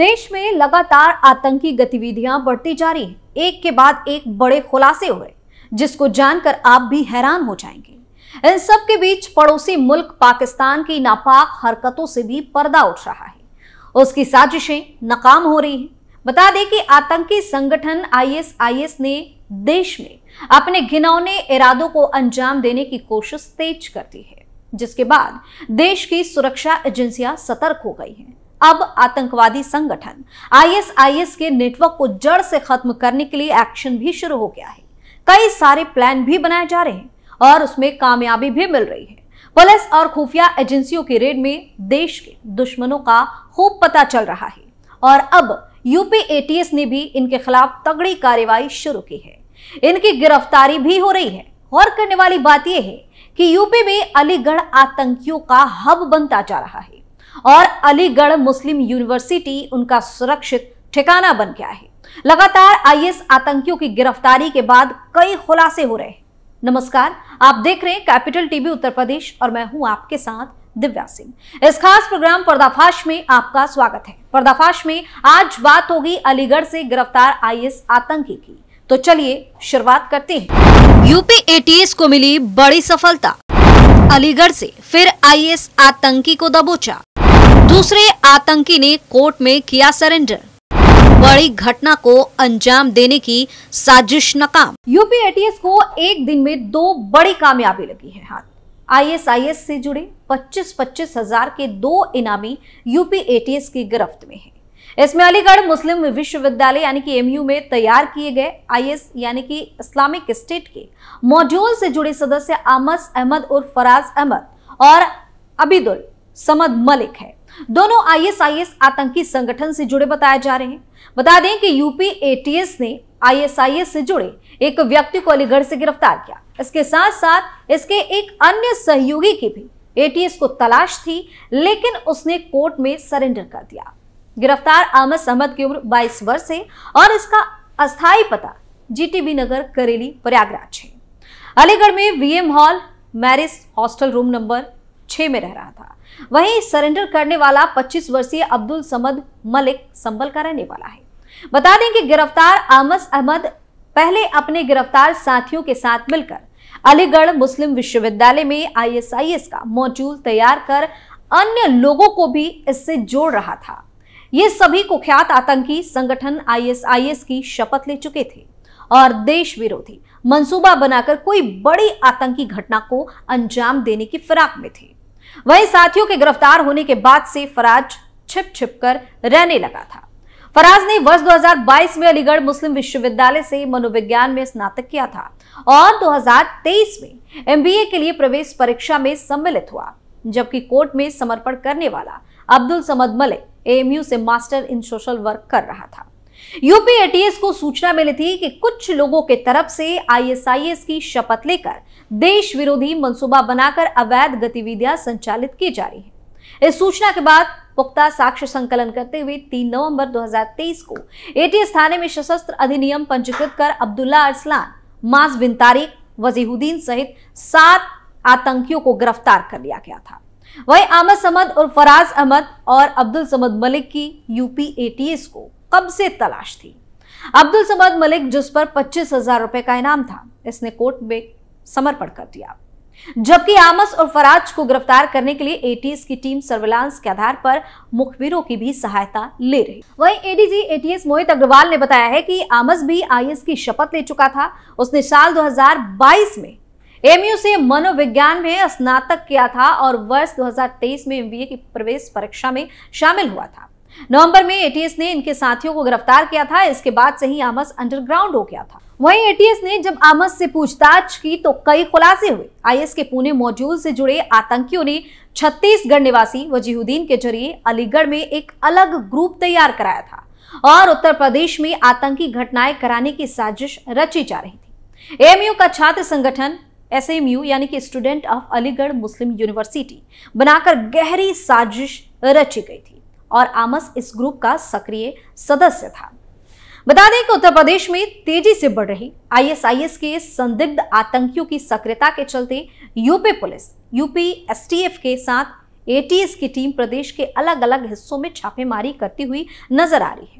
देश में लगातार आतंकी गतिविधियां बढ़ती जा रही हैं। एक के बाद एक बड़े खुलासे हो रहे, जिसको जानकर आप भी हैरान हो जाएंगे। इन सब के बीच पड़ोसी मुल्क पाकिस्तान की नापाक हरकतों से भी पर्दा उठ रहा है। उसकी साजिशें नाकाम हो रही हैं। बता दें कि आतंकी संगठन आईएसआईएस ने देश में अपने घिनौने इरादों को अंजाम देने की कोशिश तेज कर दी है, जिसके बाद देश की सुरक्षा एजेंसियां सतर्क हो गई हैं। अब आतंकवादी संगठन आईएसआईएस के नेटवर्क को जड़ से खत्म करने के लिए एक्शन भी शुरू हो गया है। कई सारे प्लान भी बनाए जा रहे हैं और उसमें कामयाबी भी मिल रही है। पुलिस और खुफिया एजेंसियों की रेड में देश के दुश्मनों का खूब पता चल रहा है और अब यूपी एटीएस ने भी इनके खिलाफ तगड़ी कार्रवाई शुरू की है। इनकी गिरफ्तारी भी हो रही है। गौर करने वाली बात यह है कि यूपी में अलीगढ़ आतंकियों का हब बनता जा रहा है और अलीगढ़ मुस्लिम यूनिवर्सिटी उनका सुरक्षित ठिकाना बन गया है। लगातार आईएस आतंकियों की गिरफ्तारी के बाद कई खुलासे हो रहे हैं। नमस्कार, आप देख रहे हैं कैपिटल टीवी उत्तर प्रदेश और मैं हूं आपके साथ दिव्या सिंह। इस खास प्रोग्राम पर्दाफाश में आपका स्वागत है। पर्दाफाश में आज बात होगी अलीगढ़ से गिरफ्तार आईएस आतंकी की। तो चलिए शुरुआत करते हैं। यूपी एटीएस को मिली बड़ी सफलता। अलीगढ़ से फिर आईएस आतंकी को दबोचा। दूसरे आतंकी ने कोर्ट में किया सरेंडर। बड़ी घटना को अंजाम देने की साजिश नाकाम। यूपी एटीएस को एक दिन में दो बड़ी कामयाबी लगी है हाथ। आईएसआईएस से जुड़े 25-25 हजार के दो इनामी यूपी एटीएस की गिरफ्त में हैं। इसमें अलीगढ़ मुस्लिम विश्वविद्यालय यानी कि एमयू में तैयार किए गए आईएस यानी कि इस्लामिक स्टेट के मॉड्यूल से जुड़े सदस्य आमस अहमद उर्फ फराज अहमद और अबीदुल समद मलिक है। दोनों आईएसआईएस आतंकी संगठन से जुड़े बताए जा रहे हैं। बता दें कि यूपी एटीएस ने आईएसआईएस से जुड़े एक व्यक्ति को अलीगढ़ से गिरफ्तार किया। इसके साथ साथ इसके एक अन्य सहयोगी की भी एटीएस को तलाश थी, लेकिन उसने कोर्ट में सरेंडर कर दिया। गिरफ्तार आमस अहमद की उम्र 22 वर्ष है और इसका अस्थायी पता जीटीबी नगर करेली प्रयागराज है। अलीगढ़ में VM hall marriage hostel room number 6 में रह रहा था। वहीं सरेंडर करने वाला 25 वर्षीय अब्दुल समद मलिक संभल का रहने वाला है। बता दें कि गिरफ्तार आमस अहमद पहले अपने गिरफ्तार साथियों के साथ मिलकर अलीगढ़ मुस्लिम विश्वविद्यालय में आईएसआईएस का मॉड्यूल तैयार कर अन्य लोगों को भी इससे जोड़ रहा था। ये सभी कुख्यात आतंकी संगठन आईएसआईएस की शपथ ले चुके थे और देश विरोधी मंसूबा बनाकर कोई बड़ी आतंकी घटना को अंजाम देने की फिराक में थे। वहीं साथियों के गिरफ्तार होने के बाद से फराज छिप छिप कर रहने लगा था। फराज ने वर्ष 2022 में अलीगढ़ मुस्लिम विश्वविद्यालय से मनोविज्ञान में स्नातक किया था और 2023 में एमबीए के लिए प्रवेश परीक्षा में सम्मिलित हुआ, जबकि कोर्ट में समर्पण करने वाला अब्दुल समद मलिक एएमयू से मास्टर इन सोशल वर्क कर रहा था। यूपी एटीएस को सूचना मिली थी कि कुछ लोगों के तरफ से आईएसआईएस की शपथ लेकर देश विरोधी मंसूबा बनाकर अवैध गतिविधियां संचालित की जा रही है। इस सूचना के बाद पुख्ता साक्ष्य संकलन करते हुए 3 नवंबर 2023 को एटीएस थाने में सशस्त्र अधिनियम पंजीकृत कर अब्दुल्ला अरसलान, माज बिन तारिक, वजीहुद्दीन सहित 7 आतंकियों को गिरफ्तार कर लिया गया था। वहीं आमस अहमद और फराज अहमद और अब्दुल समद मलिक की यूपी एटीएस को कब से तलाश थी। अब्दुल समद मलिक, जिस पर 25,000 रुपए का इनाम था, इसने कोर्ट में समर्पण कर दिया, जबकि आमस और फराज को गिरफ्तार करने के लिए एटीएस की टीम सर्विलांस के आधार पर मुखबिरों की भी सहायता ले रही। वहीं एडीजी एटीएस मोहित अग्रवाल ने बताया है कि आमस भी आईएएस की शपथ ले चुका था। उसने साल 2022 में एमयू से मनोविज्ञान में स्नातक किया था और वर्ष 2023 में एमबीए की प्रवेश परीक्षा में शामिल हुआ था। नवंबर में एटीएस ने इनके साथियों को गिरफ्तार किया था। इसके बाद से ही आमस अंडरग्राउंड हो गया था। वहीं एटीएस ने जब आमस से पूछताछ की तो कई खुलासे हुए। आईएस के पुणे मॉड्यूल से जुड़े आतंकियों ने छत्तीसगढ़ निवासी वजीहुद्दीन के जरिए अलीगढ़ में एक अलग ग्रुप तैयार कराया था और उत्तर प्रदेश में आतंकी घटनाएं कराने की साजिश रची जा रही थी। एएमयू का छात्र संगठन एसएमयू यानी कि student of Aligarh Muslim university बनाकर गहरी साजिश रची गई थी और आमस इस ग्रुप का सक्रिय सदस्य था। बता दें कि उत्तर प्रदेश में तेजी से बढ़ रही आईएसआईएस के संदिग्ध आतंकियों की सक्रियता के चलते यूपी पुलिस यूपी एसटीएफ के साथ एटीएस की टीम प्रदेश के अलग अलग हिस्सों में छापेमारी करती हुई नजर आ रही है।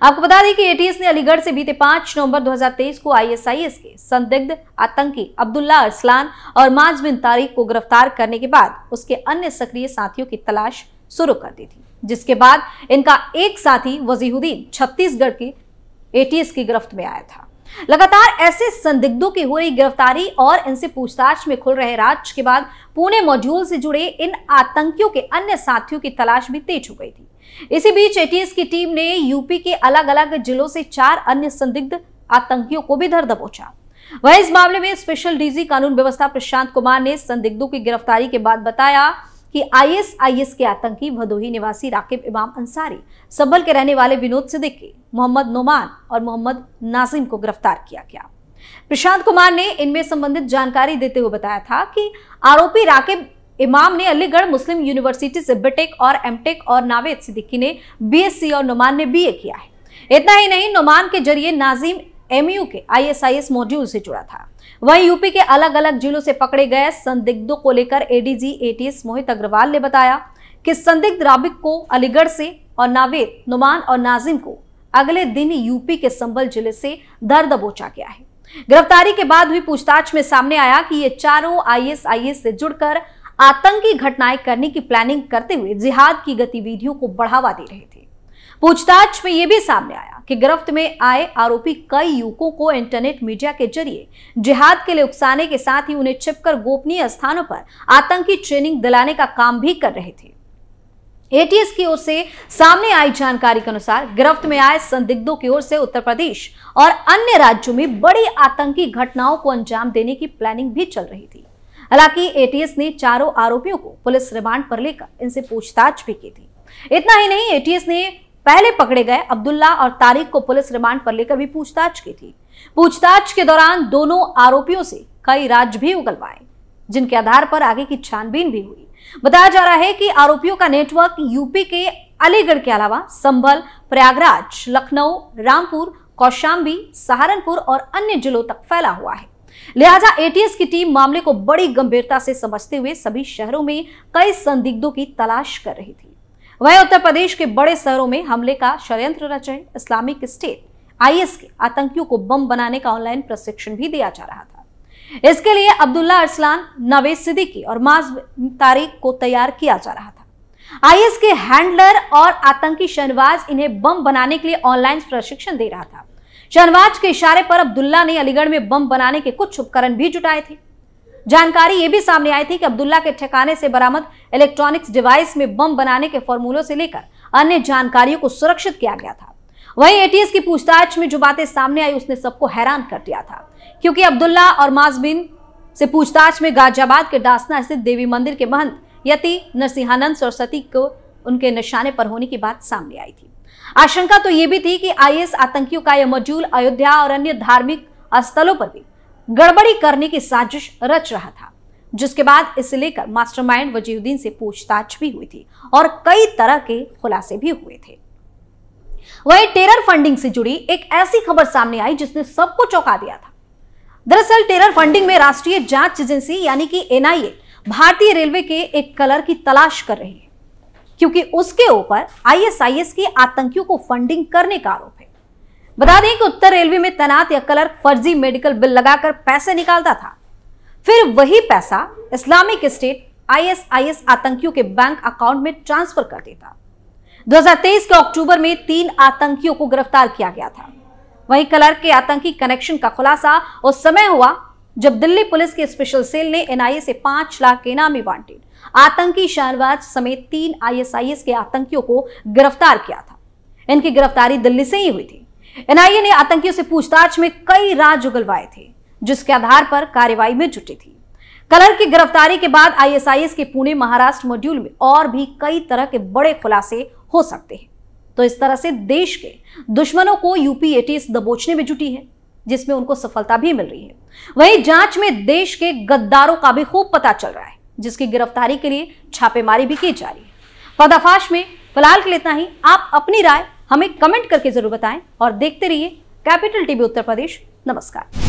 आपको बता दें कि एटीएस ने अलीगढ़ से बीते 5 नवंबर 2023 को आईएसआईएस के संदिग्ध आतंकी अब्दुल्ला अरसलान और माज बिन तारिक को गिरफ्तार करने के बाद उसके अन्य सक्रिय साथियों की तलाश शुरू कर दी थी, जिसके बाद इनका एक साथी वजीहुद्दीन छत्तीसगढ़ की एटीएस की गिरफ्त में आया था। लगातार ऐसे संदिग्धों की हो रही गिरफ्तारी और इनसे पूछताछ में खुल रहे राज के बाद पुणे मॉड्यूल से जुड़े इन आतंकियों के अन्य साथियों की तलाश भी तेज हो गई थी। इसी बीच एटीएस की टीम ने यूपी के अलग अलग जिलों से 4 अन्य संदिग्ध आतंकियों को भी धर दबोचा। वह इस मामले में स्पेशल डीजी कानून व्यवस्था प्रशांत कुमार ने संदिग्धों की गिरफ्तारी के बाद बताया कि आईएसआईएस के आतंकी भदोही निवासी राकिब इमाम अंसारी, संभल के रहने वाले विनोद सिद्दीकी, मोहम्मद नोमान और मोहम्मद नाजिम को गिरफ्तार किया गया। प्रशांत कुमार ने इनमें संबंधित जानकारी देते हुए बताया था कि आरोपी राकिब इमाम ने अलीगढ़ मुस्लिम यूनिवर्सिटी से बीटेक और एमटेक और नावेद सिद्दीकी ने बीएससी और नुमान ने बीए किया है। इतना ही नहीं, नुमान के जरिए नाजिम एमयू के आईएसआईएस मॉड्यूल से जुड़ा था। वहीं यूपी के अलग अलग जिलों से पकड़े गए संदिग्धों को लेकर एडीजी एटीएस मोहित अग्रवाल ने बताया कि संदिग्ध राबिक को अलीगढ़ से और नावेद, नुमान और नाजिम को अगले दिन यूपी के संभल जिले से धर दबोचा गया है। गिरफ्तारी के बाद हुई पूछताछ में सामने आया कि ये चारों आईएसआईएस से जुड़कर आतंकी घटनाएं करने की प्लानिंग करते हुए जिहाद की गतिविधियों को बढ़ावा दे रहे थे। पूछताछ में यह भी सामने आया कि गिरफ्त में आए आरोपी कई युवकों को इंटरनेट मीडिया के जरिए जिहाद के लिए उकसाने के साथ ही उन्हें छिपकर गोपनीय स्थानों पर आतंकी ट्रेनिंग दिलाने का काम भी कर रहे थे। एटीएस की ओर से सामने आई जानकारी के अनुसार गिरफ्त में आए संदिग्धों की ओर से उत्तर प्रदेश और अन्य राज्यों में बड़ी आतंकी घटनाओं को अंजाम देने की प्लानिंग भी चल रही थी। हालांकि एटीएस ने चारों आरोपियों को पुलिस रिमांड पर लेकर इनसे पूछताछ भी की थी। इतना ही नहीं, एटीएस ने पहले पकड़े गए अब्दुल्ला और तारिक को पुलिस रिमांड पर लेकर भी पूछताछ की थी। पूछताछ के दौरान दोनों आरोपियों से कई राज भी उगलवाए, जिनके आधार पर आगे की छानबीन भी हुई। बताया जा रहा है कि आरोपियों का नेटवर्क यूपी के अलीगढ़ के अलावा संभल, प्रयागराज, लखनऊ, रामपुर, कौशाम्बी, सहारनपुर और अन्य जिलों तक फैला हुआ है। लिहाजा एटीएस की टीम मामले को बड़ी गंभीरता से समझते हुए सभी शहरों में कई संदिग्धों की तलाश कर रही थी। वहीं उत्तर प्रदेश के बड़े शहरों में हमले का षड्यंत्र रचे इस्लामिक स्टेट आईएस के आतंकियों को बम बनाने का ऑनलाइन प्रशिक्षण भी दिया जा रहा था। इसके लिए अब्दुल्ला अरसलान, नावेद सिद्दीकी और माज बिन तारिक को तैयार किया जा रहा था। आईएस के हैंडलर और आतंकी शहनवाज इन्हें बम बनाने के लिए ऑनलाइन प्रशिक्षण दे रहा था। शहनवाज के इशारे पर अब्दुल्ला ने अलीगढ़ में बम बनाने के कुछ उपकरण भी जुटाए थे। जानकारी ये भी सामने आई थी कि अब्दुल्ला के ठिकाने से बरामद इलेक्ट्रॉनिक्स डिवाइस में बम बनाने के फॉर्मूलों से लेकर अन्य जानकारियों को सुरक्षित किया गया था। वहीं एटीएस की पूछताछ में जो बातें सामने आई उसने सबको हैरान कर दिया था, क्योंकि अब्दुल्ला और माजबिन से पूछताछ में गाजियाबाद के डासना स्थित देवी मंदिर के महंत यति नरसिंहानंद सरस्वती को उनके निशाने पर होने की बात सामने आई थी। आशंका तो ये भी थी कि आईएस आतंकियों का यह मॉड्यूल अयोध्या और अन्य धार्मिक स्थलों पर भी गड़बड़ी करने की साजिश रच रहा था, जिसके बाद इसे लेकर मास्टरमाइंड वजीहुद्दीन से पूछताछ भी हुई थी और कई तरह के खुलासे भी हुए थे। वहीं टेरर फंडिंग से जुड़ी एक ऐसी खबर सामने आई जिसने सबको चौंका दिया था। दरअसल टेरर फंडिंग में राष्ट्रीय जांच एजेंसी यानी कि एनआईए भारतीय रेलवे के एक क्लर्क की तलाश कर रही है, क्योंकि उसके ऊपर आईएसआईएस के आतंकियों को फंडिंग करने का आरोप है। बता दें कि उत्तर रेलवे में तैनात यह क्लर्क फर्जी मेडिकल बिल लगाकर पैसे निकालता था, फिर वही पैसा इस्लामिक स्टेट आईएसआईएस आतंकियों के बैंक अकाउंट में ट्रांसफर कर देता। 2023 के अक्टूबर में 3 आतंकियों को गिरफ्तार किया गया था। वहीं क्लर्क के आतंकी कनेक्शन का खुलासा उस समय हुआ जब दिल्ली पुलिस के स्पेशल सेल ने एनआईए से 5 लाख के इनामी वांटेड आतंकी शहनवाज समेत 3 आईएसआईएस के आतंकियों को गिरफ्तार किया था। इनकी गिरफ्तारी दिल्ली से ही हुई थी। एनआईए ने आतंकियों से पूछताछ में कई राज उगलवाए थे, जिसके आधार पर कार्रवाई में जुटी थी। क्लर्क की गिरफ्तारी के बाद आईएसआईएस के पुणे महाराष्ट्र मॉड्यूल में और भी कई तरह के बड़े खुलासे हो सकते हैं। तो इस तरह से देश के दुश्मनों को यूपी एटीएस दबोचने में जुटी है, जिसमें उनको सफलता भी मिल रही है। वहीं जांच में देश के गद्दारों का भी खूब पता चल रहा है, जिसकी गिरफ्तारी के लिए छापेमारी भी की जा रही है। पर्दाफाश में फिलहाल के लिए इतना ही। आप अपनी राय हमें कमेंट करके जरूर बताएं और देखते रहिए कैपिटल टीवी उत्तर प्रदेश। नमस्कार।